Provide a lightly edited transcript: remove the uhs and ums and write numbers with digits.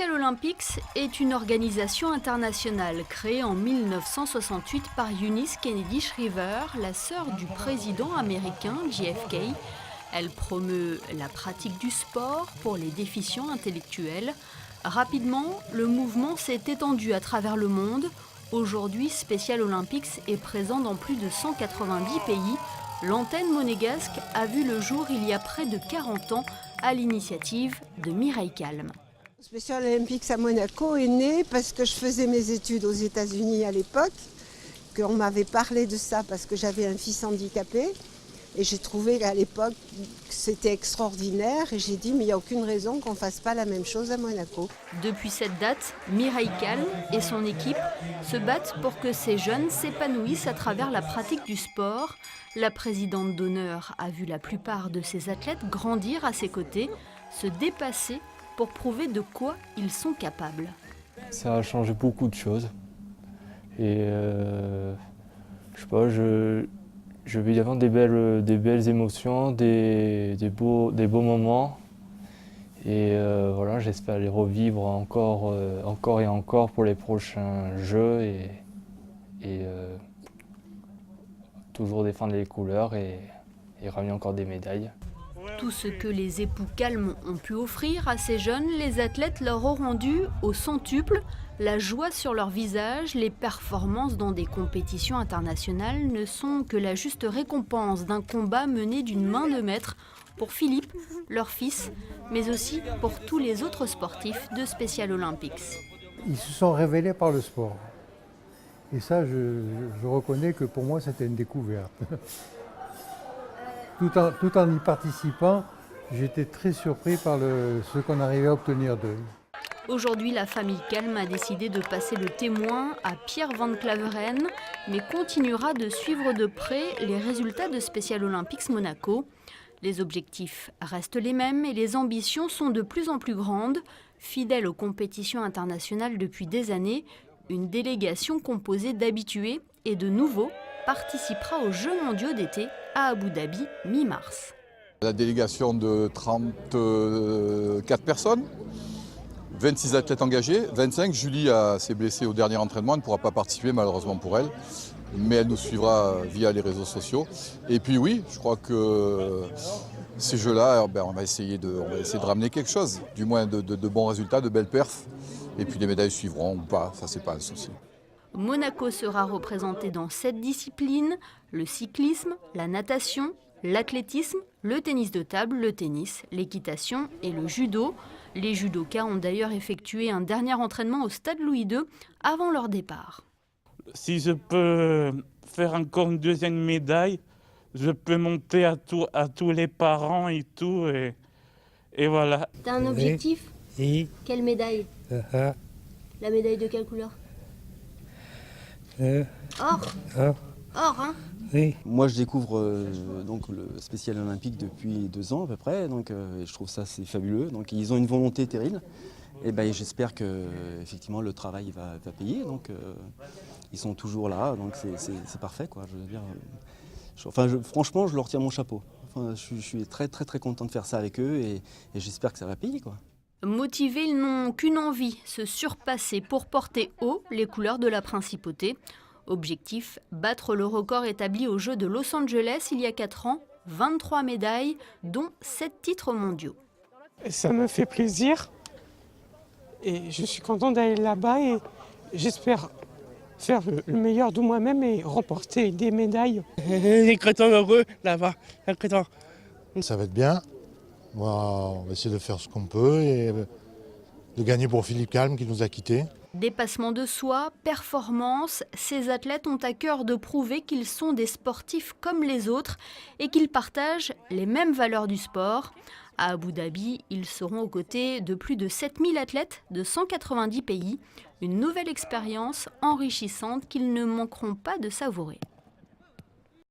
Special Olympics est une organisation internationale créée en 1968 par Eunice Kennedy Shriver, la sœur du président américain JFK. Elle promeut la pratique du sport pour les déficients intellectuels. Rapidement, le mouvement s'est étendu à travers le monde. Aujourd'hui, Special Olympics est présent dans plus de 190 pays. L'antenne monégasque a vu le jour il y a près de 40 ans à l'initiative de Mireille Calme. Special Olympics à Monaco est né parce que je faisais mes études aux États-Unis à l'époque, qu'on m'avait parlé de ça parce que j'avais un fils handicapé. Et j'ai trouvé qu'à l'époque que c'était extraordinaire et j'ai dit mais il n'y a aucune raison qu'on ne fasse pas la même chose à Monaco. Depuis cette date, Mireille Calme et son équipe se battent pour que ces jeunes s'épanouissent à travers la pratique du sport. La présidente d'honneur a vu la plupart de ces athlètes grandir à ses côtés, se dépasser pour prouver de quoi ils sont capables. Ça a changé beaucoup de choses et je sais pas, je vis devant des belles émotions, des beaux moments et voilà, j'espère les revivre encore et encore pour les prochains Jeux et toujours défendre les couleurs et ramener encore des médailles. Tout ce que les époux Calme ont pu offrir à ces jeunes, les athlètes leur auront dû au centuple. La joie sur leur visage, les performances dans des compétitions internationales ne sont que la juste récompense d'un combat mené d'une main de maître pour Philippe, leur fils, mais aussi pour tous les autres sportifs de Special Olympics. Ils se sont révélés par le sport. Et ça, je reconnais que pour moi, c'était une découverte. Tout en y participant, j'étais très surpris par ce qu'on arrivait à obtenir d'eux. Aujourd'hui, la famille Calme a décidé de passer le témoin à Pierre Van Claveren, mais continuera de suivre de près les résultats de Special Olympics Monaco. Les objectifs restent les mêmes et les ambitions sont de plus en plus grandes. Fidèle aux compétitions internationales depuis des années, une délégation composée d'habitués et de nouveaux participera aux Jeux mondiaux d'été à Abu Dhabi mi-mars. La délégation de 34 personnes, 26 athlètes engagés, 25. Julie s'est blessée au dernier entraînement, elle ne pourra pas participer malheureusement pour elle, mais elle nous suivra via les réseaux sociaux. Et puis oui, je crois que ces Jeux-là, on va essayer de ramener quelque chose, du moins de bons résultats, de belles perfs, et puis les médailles suivront ou pas, ça c'est pas un souci. Monaco sera représenté dans 7 disciplines, le cyclisme, la natation, l'athlétisme, le tennis de table, le tennis, l'équitation et le judo. Les judokas ont d'ailleurs effectué un dernier entraînement au stade Louis II avant leur départ. Si je peux faire encore une deuxième médaille, je peux monter à tous les parents et tout, et voilà. T'as un objectif? Oui. Quelle médaille? La médaille de quelle couleur? Or. Or, hein? Oui. Moi, je découvre donc le Special Olympique depuis 2 ans à peu près, donc je trouve ça c'est fabuleux. Donc ils ont une volonté terrible, et j'espère que effectivement le travail va payer. Donc ils sont toujours là, donc c'est parfait quoi. Je veux dire, franchement, je leur tire mon chapeau. Enfin, je suis très content de faire ça avec eux et j'espère que ça va payer quoi. Motivés, ils n'ont qu'une envie, se surpasser pour porter haut les couleurs de la principauté. Objectif, battre le record établi aux Jeux de Los Angeles il y a 4 ans, 23 médailles, dont 7 titres mondiaux. Ça me fait plaisir et je suis content d'aller là-bas et j'espère faire le meilleur de moi-même et remporter des médailles. Les crétins heureux là-bas, les crétins. Ça va être bien. On va essayer de faire ce qu'on peut et de gagner pour Philippe Calme qui nous a quittés. Dépassement de soi, performance, ces athlètes ont à cœur de prouver qu'ils sont des sportifs comme les autres et qu'ils partagent les mêmes valeurs du sport. À Abu Dhabi, ils seront aux côtés de plus de 7000 athlètes de 190 pays. Une nouvelle expérience enrichissante qu'ils ne manqueront pas de savourer.